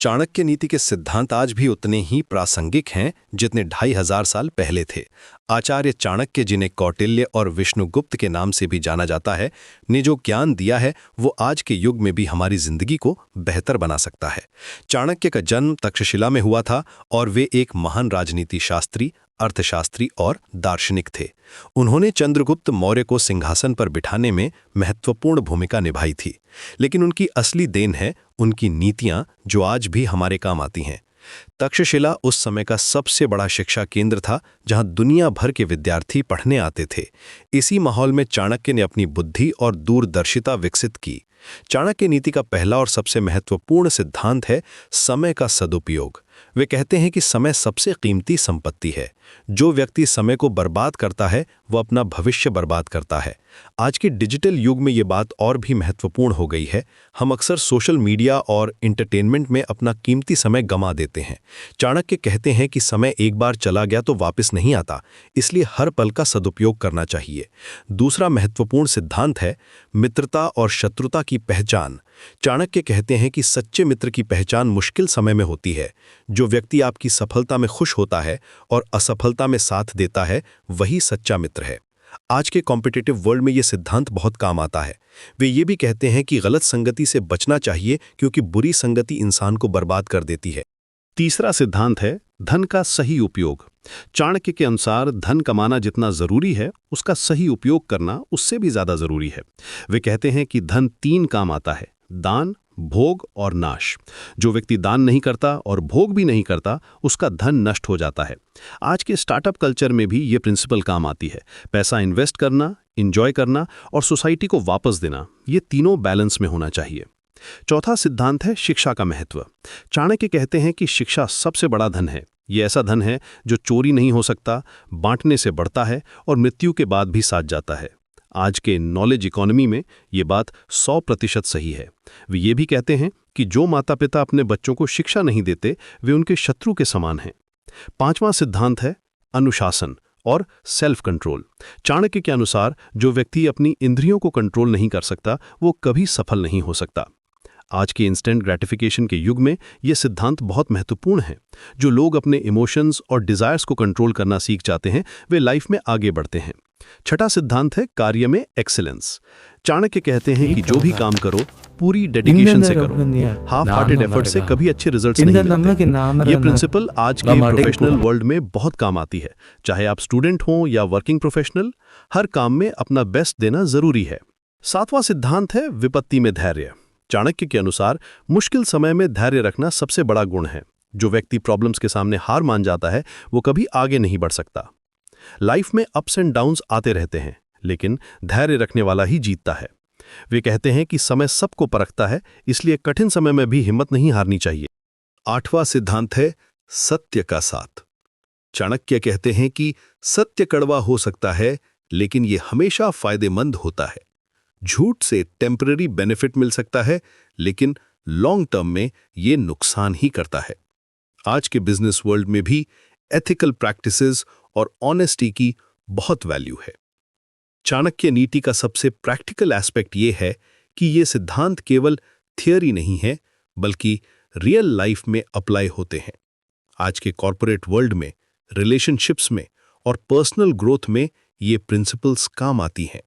चाणक्य नीति के सिद्धांत आज भी उतने ही प्रासंगिक हैं जितने 2500 साल पहले थे। आचार्य चाणक्य, जिन्हें कौटिल्य और विष्णुगुप्त के नाम से भी जाना जाता है, ने जो ज्ञान दिया है वो आज के युग में भी हमारी जिंदगी को बेहतर बना सकता है। चाणक्य का जन्म तक्षशिला में हुआ था और वे एक महान राजनीति शास्त्री, अर्थशास्त्री और दार्शनिक थे। उन्होंने चंद्रगुप्त मौर्य को सिंहासन पर बिठाने में महत्वपूर्ण भूमिका निभाई थी, लेकिन उनकी असली देन है उनकी नीतियां, जो आज भी हमारे काम आती हैं। तक्षशिला उस समय का सबसे बड़ा शिक्षा केंद्र था, जहां दुनिया भर के विद्यार्थी पढ़ने आते थे। इसी माहौल में चाणक्य ने अपनी बुद्धि और दूरदर्शिता विकसित की। चाणक्य नीति का पहला और सबसे महत्वपूर्ण सिद्धांत है समय का सदुपयोग। वे कहते हैं कि समय सबसे कीमती संपत्ति है। जो व्यक्ति समय को बर्बाद करता है वो अपना भविष्य बर्बाद करता है। आज के डिजिटल युग में ये बात और भी महत्वपूर्ण हो गई है। हम अक्सर सोशल मीडिया और एंटरटेनमेंट में अपना कीमती समय गंवा देते हैं। चाणक्य कहते हैं कि समय एक बार चला गया तो वापस नहीं आता, इसलिए हर पल का सदुपयोग करना चाहिए। दूसरा महत्वपूर्ण सिद्धांत है मित्रता और शत्रुता की पहचान। चाणक्य कहते हैं कि सच्चे मित्र की पहचान मुश्किल समय में होती है। जो व्यक्ति आपकी सफलता में खुश होता है और असफलता में साथ देता है, वही सच्चा मित्र है। आज के कॉम्पिटिटिव वर्ल्ड में यह सिद्धांत बहुत काम आता है। वे ये भी कहते हैं कि गलत संगति से बचना चाहिए, क्योंकि बुरी संगति इंसान को बर्बाद कर देती है। तीसरा सिद्धांत है धन का सही उपयोग। चाणक्य के अनुसार धन कमाना जितना जरूरी है, उसका सही उपयोग करना उससे भी ज्यादा जरूरी है। वे कहते हैं कि धन 3 काम आता है: दान, भोग और नाश। जो व्यक्ति दान नहीं करता और भोग भी नहीं करता, उसका धन नष्ट हो जाता है। आज के स्टार्टअप कल्चर में भी ये प्रिंसिपल काम आती है। पैसा इन्वेस्ट करना, एंजॉय करना और सोसाइटी को वापस देना, ये तीनों बैलेंस में होना चाहिए। चौथा सिद्धांत है शिक्षा का महत्व। चाणक्य कहते हैं कि शिक्षा सबसे बड़ा धन है। ये ऐसा धन है जो चोरी नहीं हो सकता, बांटने से बढ़ता है और मृत्यु के बाद भी साथ जाता है। आज के नॉलेज इकोनॉमी में ये बात 100% सही है। वे ये भी कहते हैं कि जो माता पिता अपने बच्चों को शिक्षा नहीं देते, वे उनके शत्रु के समान हैं। पांचवां सिद्धांत है अनुशासन और सेल्फ कंट्रोल। चाणक्य के अनुसार जो व्यक्ति अपनी इंद्रियों को कंट्रोल नहीं कर सकता, वो कभी सफल नहीं हो सकता। आज के इंस्टेंट ग्रेटिफिकेशन के युग में यह सिद्धांत बहुत महत्वपूर्ण है। जो लोग अपने इमोशंस और डिजायर्स को कंट्रोल करना सीख जाते हैं, वे लाइफ में आगे बढ़ते हैं। छठा सिद्धांत है कार्य में एक्सीलेंस। चाणक्य कहते हैं कि जो भी काम करो, पूरी डेडिकेशन से करो। हाफ हार्टेड एफर्ट से कभी अच्छे रिजल्ट्स नहीं मिलते। ये प्रिंसिपल आज के प्रोफेशनल वर्ल्ड में बहुत काम आती है। चाहे आप स्टूडेंट हो या वर्किंग प्रोफेशनल, हर काम में अपना बेस्ट देना जरूरी है। सातवां सिद्धांत है विपत्ति में धैर्य। चाणक्य के अनुसार मुश्किल समय में धैर्य रखना सबसे बड़ा गुण है। जो व्यक्ति प्रॉब्लम्स के सामने हार मान जाता है, वो कभी आगे नहीं बढ़ सकता। लाइफ में अप्स एंड डाउन्स आते रहते हैं, लेकिन धैर्य रखने वाला ही जीतता है। वे कहते हैं कि समय सबको परखता है, इसलिए कठिन समय में भी हिम्मत नहीं हारनी चाहिए। आठवां सिद्धांत है सत्य का साथ। चाणक्य कहते हैं कि सत्य कड़वा हो सकता है, लेकिन यह हमेशा फायदेमंद होता है। झूठ से टेम्पररी बेनिफिट मिल सकता है, लेकिन लॉन्ग टर्म में यह नुकसान ही करता है। आज के बिजनेस वर्ल्ड में भी एथिकल प्रैक्टिसेस और ऑनेस्टी की बहुत वैल्यू है। चाणक्य नीति का सबसे प्रैक्टिकल एस्पेक्ट यह है कि यह सिद्धांत केवल थियरी नहीं है, बल्कि रियल लाइफ में अप्लाई होते हैं। आज के कॉर्पोरेट वर्ल्ड में, रिलेशनशिप्स में और पर्सनल ग्रोथ में ये प्रिंसिपल्स काम आती हैं।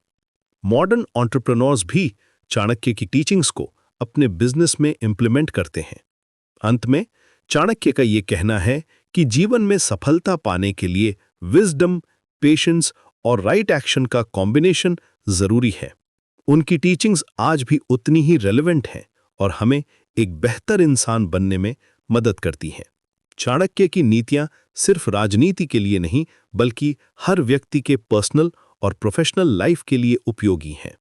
मॉडर्न एंटरप्रेन्योर्स भी चाणक्य की टीचिंग्स को अपने बिजनेस में इंप्लीमेंट करते हैं। अंत में चाणक्य का ये कहना है कि जीवन में सफलता पाने के लिए विजडम, पेशेंस और राइट एक्शन का कॉम्बिनेशन जरूरी है। उनकी टीचिंग्स आज भी उतनी ही रेलेवेंट हैं और हमें एक बेहतर इंसान बनने में मदद करती हैं। चाणक्य की नीतियां सिर्फ राजनीति के लिए नहीं, बल्कि हर व्यक्ति के पर्सनल और प्रोफेशनल लाइफ के लिए उपयोगी हैं।